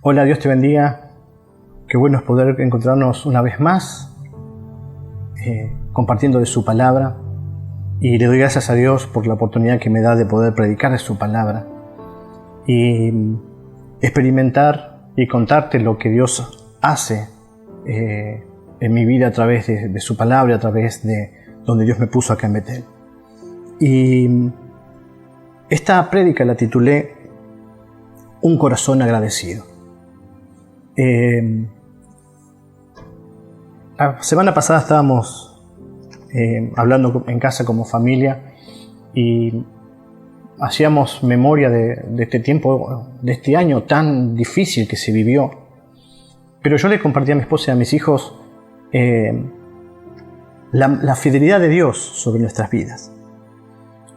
Hola, Dios te bendiga. Qué bueno es poder encontrarnos una vez más compartiendo de su palabra. Y le doy gracias a Dios por la oportunidad que me da de poder predicar de su palabra y experimentar y contarte lo que Dios hace en mi vida a través de su palabra, a través de donde Dios me puso acá en Betel. Y esta prédica la titulé Un corazón agradecido. La semana pasada estábamos hablando en casa como familia y hacíamos memoria de este tiempo, de este año tan difícil que se vivió. Pero yo le compartí a mi esposa y a mis hijos la fidelidad de Dios sobre nuestras vidas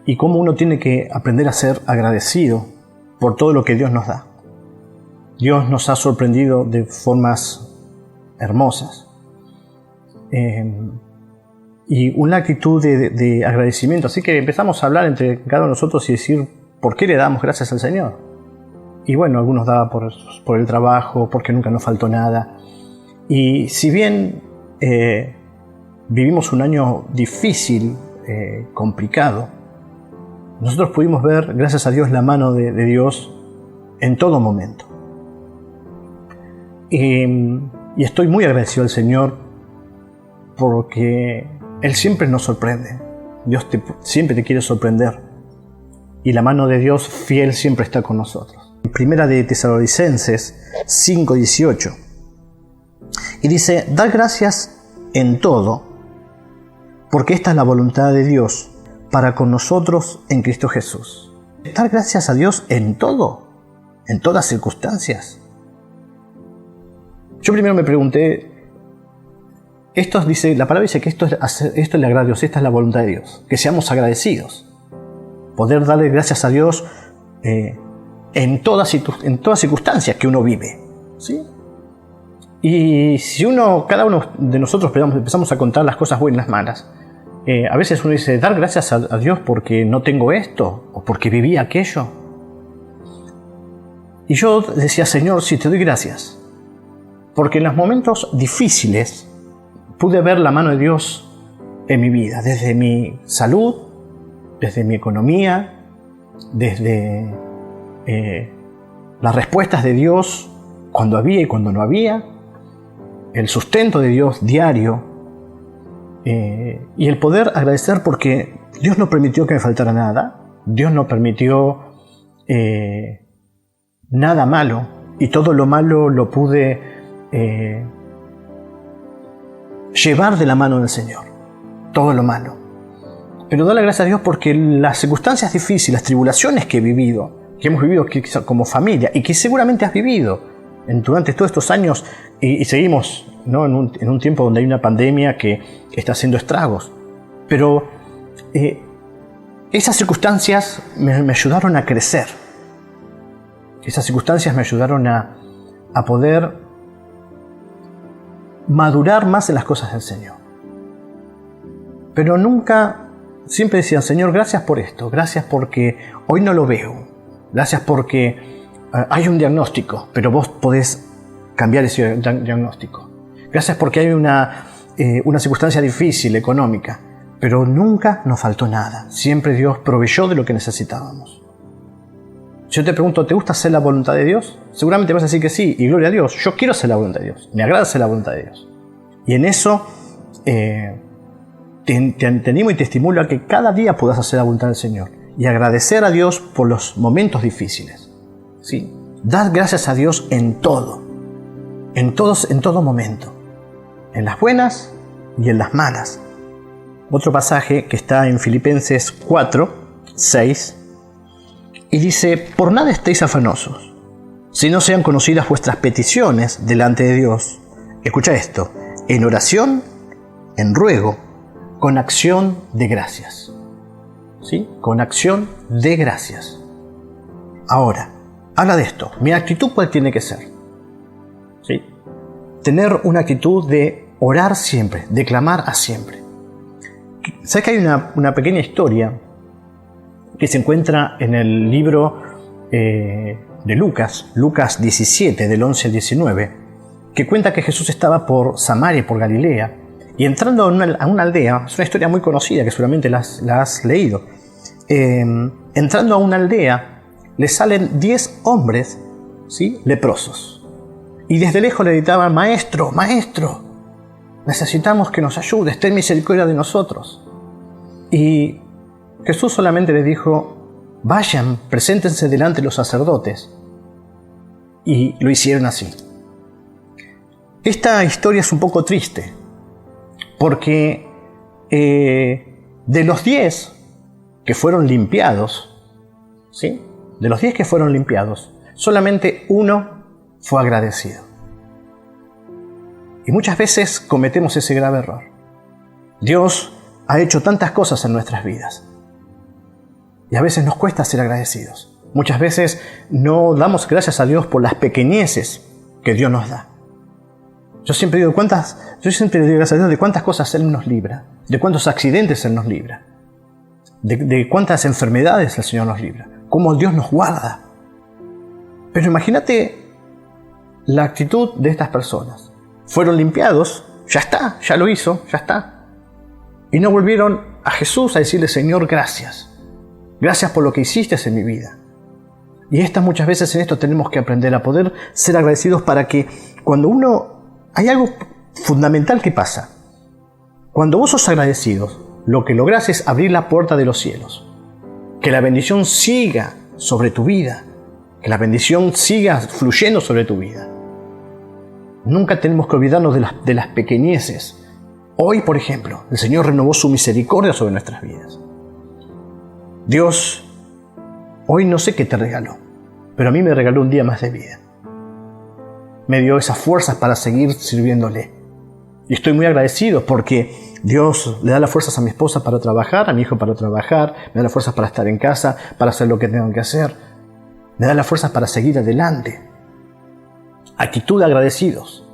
y cómo uno tiene que aprender a ser agradecido por todo lo que Dios nos da. Dios nos ha sorprendido de formas hermosas. Y una actitud de agradecimiento. Así que empezamos a hablar entre cada uno de nosotros y decir por qué le damos gracias al Señor. Y bueno, algunos daban por el trabajo, porque nunca nos faltó nada. Y si bien vivimos un año difícil, complicado, nosotros pudimos ver, gracias a Dios, la mano de Dios en todo momento. Y estoy muy agradecido al Señor porque Él siempre nos sorprende. Dios siempre te quiere sorprender. Y la mano de Dios fiel siempre está con nosotros. Primera de Tesalonicenses 5:18. Y dice, dad gracias en todo, porque esta es la voluntad de Dios para con nosotros en Cristo Jesús. Dar gracias a Dios en todo, en todas circunstancias. Yo primero me pregunté, la palabra dice que esto le agrada a Dios, esta es la voluntad de Dios, que seamos agradecidos, poder darle gracias a Dios en todas circunstancias que uno vive, ¿sí? Y si cada uno de nosotros empezamos a contar las cosas buenas y las malas, a veces uno dice, dar gracias a Dios porque no tengo esto, o porque viví aquello. Y yo decía, Señor, sí, te doy gracias, porque en los momentos difíciles pude ver la mano de Dios en mi vida, desde mi salud, desde mi economía, desde las respuestas de Dios cuando había y cuando no había, el sustento de Dios diario y el poder agradecer porque Dios no permitió que me faltara nada, Dios no permitió nada malo y todo lo malo lo pude llevar de la mano del Señor, todo lo malo. Pero doy las gracias a Dios porque las circunstancias difíciles, las tribulaciones que hemos vivido como familia y que seguramente has vivido durante todos estos años y seguimos, ¿no? en un tiempo donde hay una pandemia que está haciendo estragos. Pero esas circunstancias me ayudaron a crecer. Esas circunstancias me ayudaron a poder madurar más en las cosas del Señor. Pero siempre decían, Señor, gracias por esto, gracias porque hoy no lo veo, gracias porque hay un diagnóstico, pero vos podés cambiar ese diagnóstico. Gracias porque hay una circunstancia difícil, económica, pero nunca nos faltó nada. Siempre Dios proveyó de lo que necesitábamos. Yo te pregunto, ¿te gusta hacer la voluntad de Dios? Seguramente vas a decir que sí, y gloria a Dios. Yo quiero hacer la voluntad de Dios, me agrada hacer la voluntad de Dios. Y en eso te animo y te estimulo a que cada día puedas hacer la voluntad del Señor y agradecer a Dios por los momentos difíciles. ¿Sí? Dad gracias a Dios en todo, en todo momento, en las buenas y en las malas. Otro pasaje que está en Filipenses 4:6 y dice, por nada estéis afanosos, si no sean conocidas vuestras peticiones delante de Dios. Escucha esto, en oración, en ruego, con acción de gracias. ¿Sí? Con acción de gracias. Ahora, habla de esto. Mi actitud, ¿cuál tiene que ser? ¿Sí? Tener una actitud de orar siempre, de clamar a siempre. ¿Sabes que hay una pequeña historia que se encuentra en el libro de Lucas, Lucas 17, del 11 al 19, que cuenta que Jesús estaba por Samaria, por Galilea, y entrando a una aldea, es una historia muy conocida que seguramente la has leído, entrando a una aldea le salen 10 hombres, ¿sí?, leprosos, y desde lejos le gritaban: Maestro, Maestro, necesitamos que nos ayudes, ten misericordia de nosotros. Y Jesús solamente les dijo: vayan, preséntense delante de los sacerdotes. Y lo hicieron así. Esta historia es un poco triste, porque de los 10 que fueron limpiados, ¿sí?, de los 10 que fueron limpiados, solamente uno fue agradecido. Y muchas veces cometemos ese grave error. Dios ha hecho tantas cosas en nuestras vidas, y a veces nos cuesta ser agradecidos. Muchas veces no damos gracias a Dios por las pequeñeces que Dios nos da. Yo siempre digo gracias a Dios de cuántas cosas Él nos libra, de cuántos accidentes Él nos libra, de cuántas enfermedades el Señor nos libra, cómo Dios nos guarda. Pero imagínate la actitud de estas personas. Fueron limpiados, ya está, ya lo hizo, ya está. Y no volvieron a Jesús a decirle: Señor, gracias. Gracias por lo que hiciste en mi vida. Y muchas veces en esto tenemos que aprender a poder ser agradecidos, para que hay algo fundamental que pasa. Cuando vos sos agradecidos, lo que lográs es abrir la puerta de los cielos. Que la bendición siga sobre tu vida. Que la bendición siga fluyendo sobre tu vida. Nunca tenemos que olvidarnos de las pequeñeces. Hoy, por ejemplo, el Señor renovó su misericordia sobre nuestras vidas. Dios, hoy no sé qué te regaló, pero a mí me regaló un día más de vida. Me dio esas fuerzas para seguir sirviéndole. Y estoy muy agradecido porque Dios le da las fuerzas a mi esposa para trabajar, a mi hijo para trabajar, me da las fuerzas para estar en casa, para hacer lo que tengo que hacer. Me da las fuerzas para seguir adelante. Actitud de agradecidos.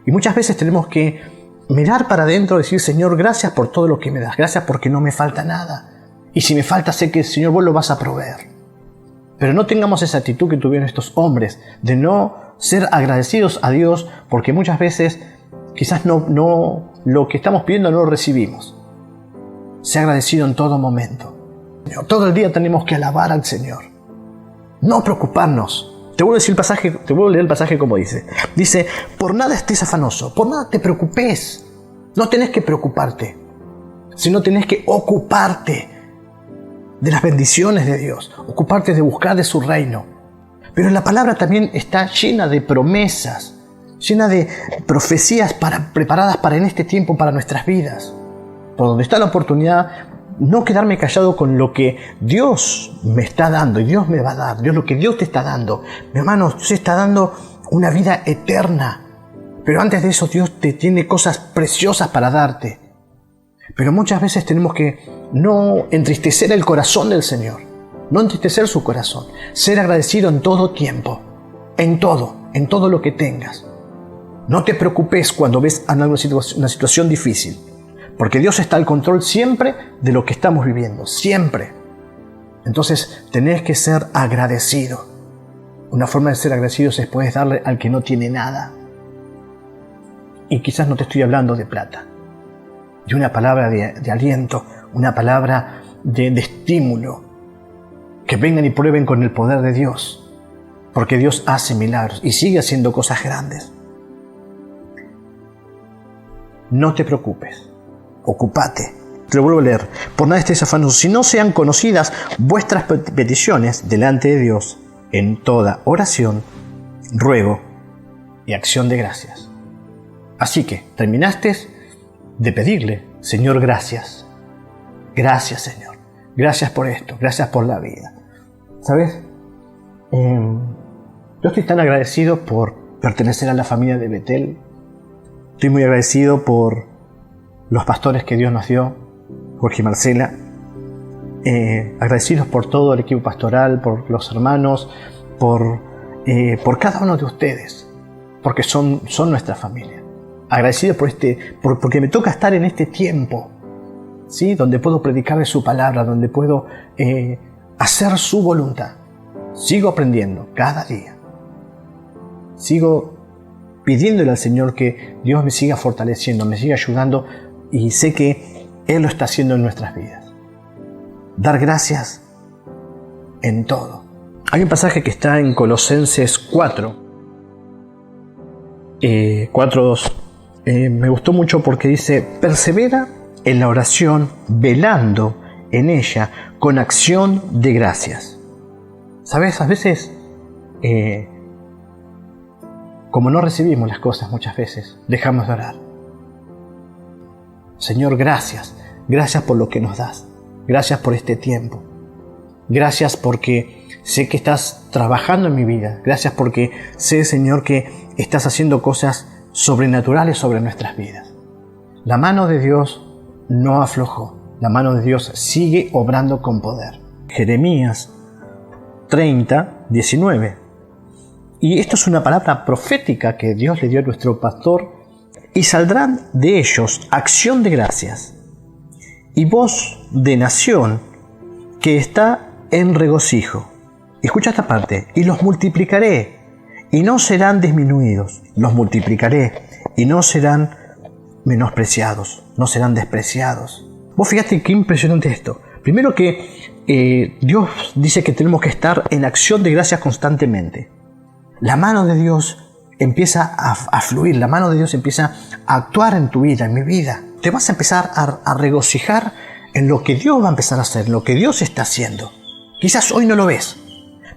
Y muchas veces tenemos que mirar para adentro y decir: Señor, gracias por todo lo que me das. Gracias porque no me falta nada. Y si me falta, sé que, Señor, vos lo vas a proveer. Pero no tengamos esa actitud que tuvieron estos hombres, de no ser agradecidos a Dios, porque muchas veces quizás no lo que estamos pidiendo no lo recibimos. Sé agradecido en todo momento. Todo el día tenemos que alabar al Señor. No preocuparnos. Te vuelvo a leer el pasaje como dice. Dice: por nada estés afanoso, por nada te preocupes. No tenés que preocuparte, sino tenés que ocuparte de las bendiciones de Dios, ocuparte de buscar de su reino. Pero la palabra también está llena de promesas, llena de profecías preparadas para en este tiempo, para nuestras vidas. Por donde está la oportunidad, no quedarme callado con lo que Dios me está dando, y Dios me va a dar, lo que Dios te está dando. Mi hermano, Dios está dando una vida eterna. Pero antes de eso, Dios te tiene cosas preciosas para darte. Pero muchas veces tenemos que no entristecer el corazón del Señor, no entristecer su corazón, ser agradecido en todo tiempo, en todo lo que tengas. No te preocupes cuando ves una situación difícil, porque Dios está al control siempre de lo que estamos viviendo, siempre. Entonces tenés que ser agradecido. Una forma de ser agradecido es poder darle al que no tiene nada. Y quizás no te estoy hablando de plata, de una palabra de aliento, una palabra de estímulo. Que vengan y prueben con el poder de Dios, porque Dios hace milagros y sigue haciendo cosas grandes. No te preocupes, ocúpate. Te lo vuelvo a leer. Por nada estéis afanosos, si no sean conocidas vuestras peticiones delante de Dios en toda oración, ruego y acción de gracias. Así que terminaste de pedirle: Señor, gracias. Gracias, Señor. Gracias por esto. Gracias por la vida. ¿Sabes? Yo estoy tan agradecido por pertenecer a la familia de Betel. Estoy muy agradecido por los pastores que Dios nos dio, Jorge y Marcela. Agradecidos por todo el equipo pastoral, por los hermanos, por cada uno de ustedes, porque son nuestra familia. Agradecido porque me toca estar en este tiempo, ¿sí? Donde puedo predicarle su palabra, donde puedo hacer su voluntad. sigo aprendiendo cada día. Sigo pidiéndole al Señor que Dios me siga fortaleciendo, me siga ayudando, y sé que Él lo está haciendo en nuestras vidas. Dar gracias en todo. Hay un pasaje que está en Colosenses 4, 4:2. Me gustó mucho porque dice: persevera en la oración, velando en ella con acción de gracias. ¿Sabes? A veces, como no recibimos las cosas muchas veces, dejamos de orar. Señor, gracias. Gracias por lo que nos das. Gracias por este tiempo. Gracias porque sé que estás trabajando en mi vida. Gracias porque sé, Señor, que estás haciendo cosas sobrenaturales sobre nuestras vidas. La mano de Dios no aflojó. La mano de Dios sigue obrando con poder. Jeremías 30:19. Y esto es una palabra profética que Dios le dio a nuestro pastor. Y saldrán de ellos acción de gracias y voz de nación que está en regocijo. Escucha esta parte. Y los multiplicaré y no serán disminuidos. Los multiplicaré y no serán menospreciados, no serán despreciados. Vos fíjate qué impresionante esto. Primero que Dios dice que tenemos que estar en acción de gracias constantemente. La mano de Dios empieza a fluir, la mano de Dios empieza a actuar en tu vida, en mi vida. Te vas a empezar a regocijar en lo que Dios va a empezar a hacer, en lo que Dios está haciendo. Quizás hoy no lo ves,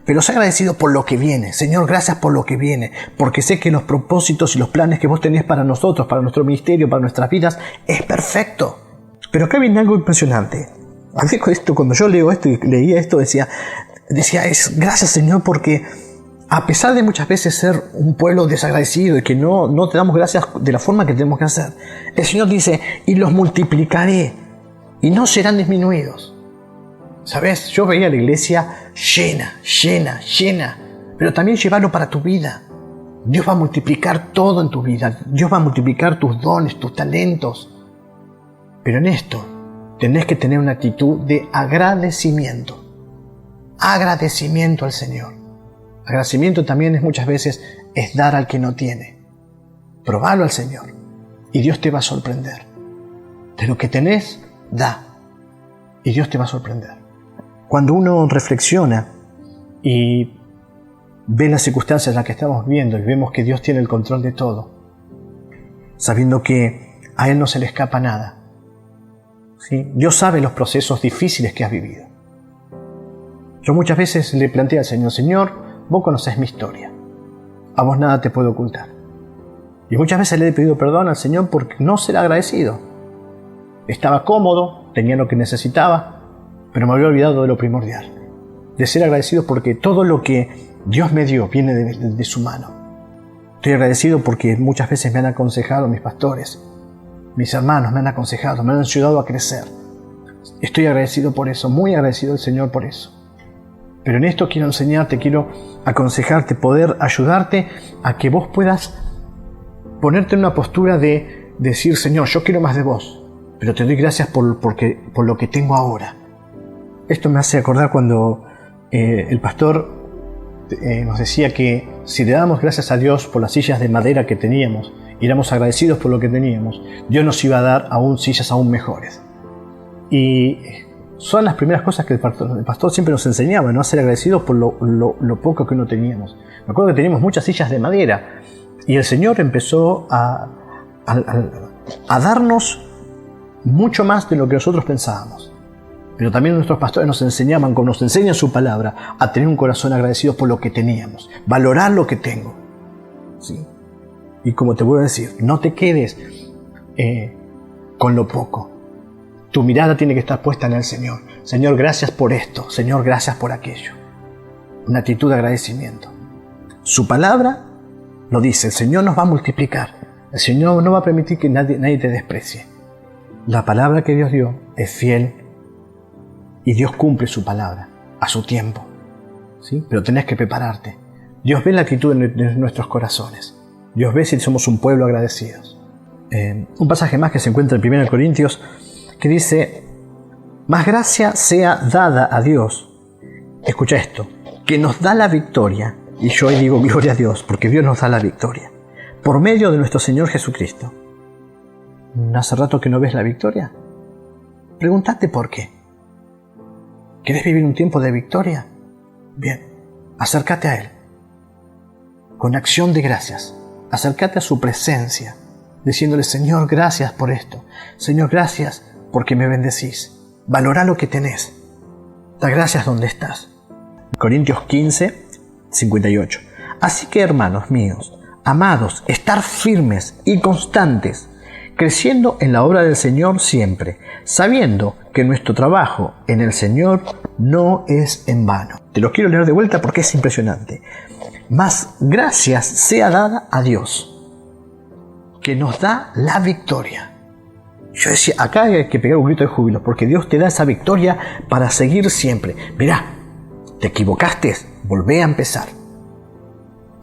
pero sé agradecido por lo que viene. Señor, gracias por lo que viene, porque sé que los propósitos y los planes que vos tenés para nosotros, para nuestro ministerio, para nuestras vidas, es perfecto. Pero acá viene algo impresionante. A veces cuando yo leo esto y leía esto, decía, es gracias, Señor, porque a pesar de muchas veces ser un pueblo desagradecido y que no te damos gracias de la forma que tenemos que hacer, el Señor dice: y los multiplicaré y no serán disminuidos. ¿Sabes? Yo veía la iglesia llena, pero también llevarlo para tu vida. Dios va a multiplicar todo en tu vida. Dios va a multiplicar tus dones, tus talentos. Pero en esto tenés que tener una actitud de agradecimiento. Agradecimiento al Señor. Agradecimiento también muchas veces es dar al que no tiene. Probalo al Señor y Dios te va a sorprender. De lo que tenés, da y Dios te va a sorprender. Cuando uno reflexiona y ve las circunstancias en las que estamos viviendo y vemos que Dios tiene el control de todo, sabiendo que a Él no se le escapa nada, ¿sí? Dios sabe los procesos difíciles que has vivido. Yo muchas veces le planteé al Señor: Señor, vos conocés mi historia, a vos nada te puedo ocultar. Y muchas veces le he pedido perdón al Señor por no ser agradecido. Estaba cómodo, tenía lo que necesitaba, pero me había olvidado de lo primordial, de ser agradecido porque todo lo que Dios me dio viene de su mano. Estoy agradecido porque muchas veces me han aconsejado mis pastores, mis hermanos me han aconsejado, me han ayudado a crecer. Estoy agradecido por eso, muy agradecido al Señor por eso. Pero en esto quiero enseñarte, quiero aconsejarte, poder ayudarte a que vos puedas ponerte en una postura de decir: Señor, yo quiero más de vos, pero te doy gracias por lo que tengo ahora. Esto me hace acordar cuando el pastor nos decía que si le damos gracias a Dios por las sillas de madera que teníamos y éramos agradecidos por lo que teníamos, Dios nos iba a dar aún sillas aún mejores. Y son las primeras cosas que el pastor siempre nos enseñaba, ¿no? A ser agradecidos por lo poco que no teníamos. Me acuerdo que teníamos muchas sillas de madera y el Señor empezó a darnos mucho más de lo que nosotros pensábamos. Pero también nuestros pastores nos enseñaban, como nos enseñan su palabra, a tener un corazón agradecido por lo que teníamos, valorar lo que tengo, ¿sí? Y como te voy a decir, no te quedes con lo poco. Tu mirada tiene que estar puesta en el Señor. Señor, gracias por esto. Señor, gracias por aquello. Una actitud de agradecimiento. Su palabra lo dice. El Señor nos va a multiplicar. El Señor no va a permitir que nadie te desprecie. La palabra que Dios dio es fiel y Dios cumple su palabra a su tiempo, ¿sí? Pero tenés que prepararte. Dios ve la actitud de nuestros corazones. Dios ve si somos un pueblo agradecidos. Un pasaje más que se encuentra en 1 Corintios que dice: más gracia sea dada a Dios, escucha esto, que nos da la victoria, y yo hoy digo gloria a Dios, porque Dios nos da la victoria, por medio de nuestro Señor Jesucristo. ¿Hace rato que no ves la victoria? Pregúntate por qué. ¿Quieres vivir un tiempo de victoria? Bien, acércate a Él, con acción de gracias. Acércate a su presencia, diciéndole: Señor, gracias por esto. Señor, gracias porque me bendecís. Valora lo que tenés. Da gracias donde estás. Corintios 15, 58. Así que, hermanos míos, amados, estar firmes y constantes, creciendo en la obra del Señor siempre, sabiendo que nuestro trabajo en el Señor no es en vano. Te lo quiero leer de vuelta porque es impresionante. Mas gracias sea dada a Dios, que nos da la victoria. Yo decía, acá hay que pegar un grito de júbilo, porque Dios te da esa victoria para seguir siempre. Mirá, te equivocaste, volvé a empezar.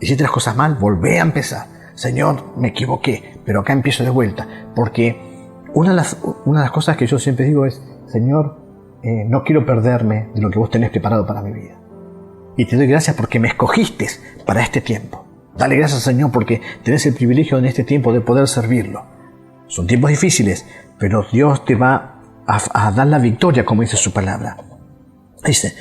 Hiciste las cosas mal, volvé a empezar. Señor, me equivoqué, pero acá empiezo de vuelta. Porque una de las cosas que yo siempre digo es: Señor, no quiero perderme de lo que vos tenés preparado para mi vida. Y te doy gracias porque me escogiste para este tiempo. Dale gracias, Señor, porque tenés el privilegio en este tiempo de poder servirlo. Son tiempos difíciles, pero Dios te va a dar la victoria, como dice su palabra. Dice: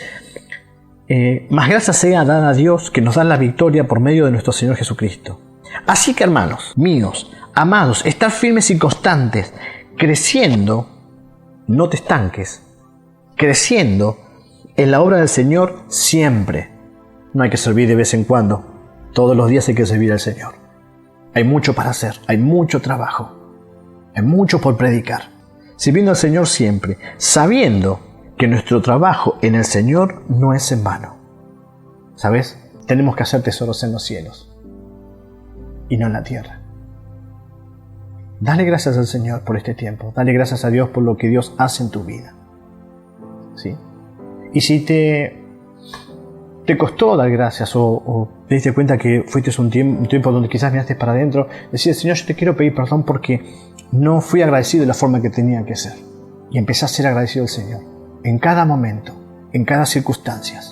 más gracias sea dada a Dios, que nos da la victoria por medio de nuestro Señor Jesucristo. Así que, hermanos míos, amados, estar firmes y constantes, creciendo, no te estanques, creciendo en la obra del Señor siempre. No hay que servir de vez en cuando. Todos los días hay que servir al Señor. Hay mucho para hacer, hay mucho trabajo, hay mucho por predicar. Sirviendo al Señor siempre, sabiendo que nuestro trabajo en el Señor no es en vano. ¿Sabes? Tenemos que hacer tesoros en los cielos y no en la tierra. Dale gracias al Señor por este tiempo. Dale gracias a Dios por lo que Dios hace en tu vida. ¿Sí? Y si te costó dar gracias o te diste cuenta que fuiste un tiempo donde quizás miraste para adentro, decir: Señor, yo te quiero pedir perdón porque no fui agradecido de la forma que tenía que ser. Y empecé a ser agradecido al Señor. En cada momento, en cada circunstancia.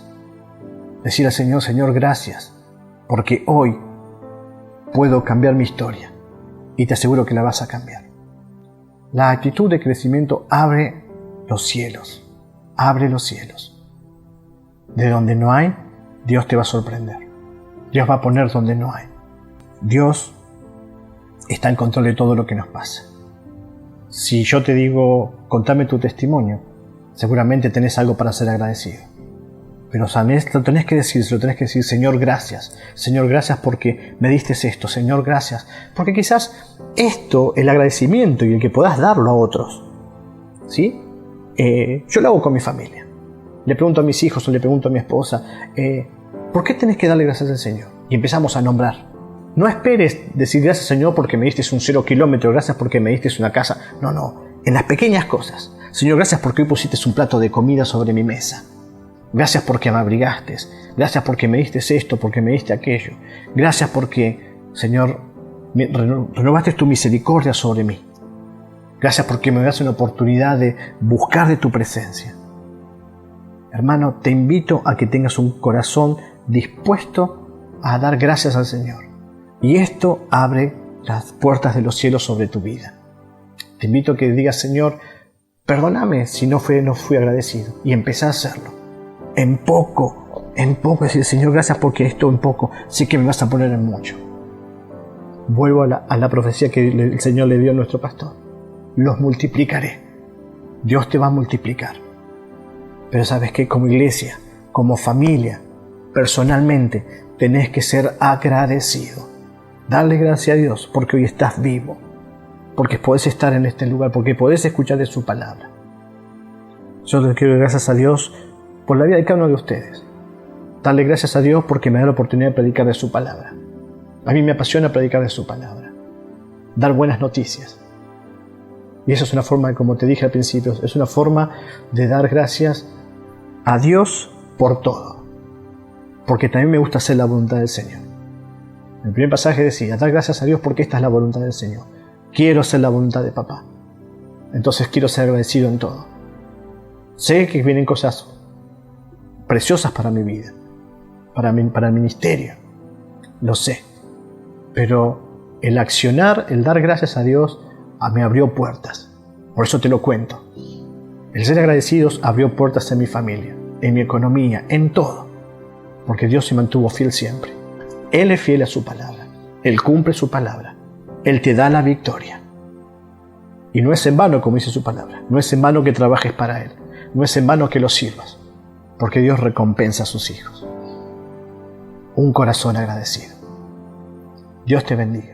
Decir al Señor: Señor, gracias, porque hoy puedo cambiar mi historia. Y te aseguro que la vas a cambiar. La actitud de crecimiento abre los cielos. Abre los cielos. De donde no hay, Dios te va a sorprender. Dios va a poner donde no hay. Dios está en control de todo lo que nos pasa. Si yo te digo: contame tu testimonio, seguramente tenés algo para ser agradecido. Pero sabes, lo tenés que decir: Señor, gracias. Señor, gracias porque me diste esto. Señor, gracias. Porque quizás esto, el agradecimiento y el que puedas darlo a otros, ¿sí? Yo lo hago con mi familia. Le pregunto a mis hijos o le pregunto a mi esposa: ¿por qué tenés que darle gracias al Señor? Y empezamos a nombrar. No esperes decir: gracias, Señor, porque me diste un 0 kilómetro, gracias porque me diste una casa. No, en las pequeñas cosas. Señor, gracias porque hoy pusiste un plato de comida sobre mi mesa. Gracias porque me abrigaste. Gracias porque me diste esto, porque me diste aquello. Gracias porque, Señor, renovaste tu misericordia sobre mí. Gracias porque me das una oportunidad de buscar de tu presencia. Hermano, te invito a que tengas un corazón dispuesto a dar gracias al Señor. Y esto abre las puertas de los cielos sobre tu vida. Te invito a que digas: Señor, perdóname si no fui agradecido. Y empecé a hacerlo. En poco, decir: Señor, gracias porque esto en poco, sé que me vas a poner en mucho. Vuelvo a la profecía que el Señor le dio a nuestro pastor. Los multiplicaré. Dios te va a multiplicar. Pero sabes que como iglesia, como familia, personalmente, tenés que ser agradecido. Darle gracias a Dios porque hoy estás vivo, porque podés estar en este lugar, porque podés escuchar de su palabra. Yo les quiero dar gracias a Dios por la vida de cada uno de ustedes. Darle gracias a Dios porque me da la oportunidad de predicar de su palabra. A mí me apasiona predicar de su palabra. Dar buenas noticias. Y eso es una forma, como te dije al principio, es una forma de dar gracias a Dios por todo. Porque también me gusta hacer la voluntad del Señor. El primer pasaje decía: dar gracias a Dios porque esta es la voluntad del Señor. Quiero hacer la voluntad de papá. Entonces quiero ser agradecido en todo. Sé que vienen cosas preciosas para mi vida. para el ministerio. Lo sé. Pero el accionar, el dar gracias a Dios, me abrió puertas. Por eso te lo cuento. El ser agradecidos abrió puertas en mi familia, en mi economía, en todo. Porque Dios se mantuvo fiel siempre. Él es fiel a su palabra. Él cumple su palabra. Él te da la victoria. Y no es en vano, como dice su palabra. No es en vano que trabajes para Él. No es en vano que lo sirvas. Porque Dios recompensa a sus hijos. Un corazón agradecido. Dios te bendiga.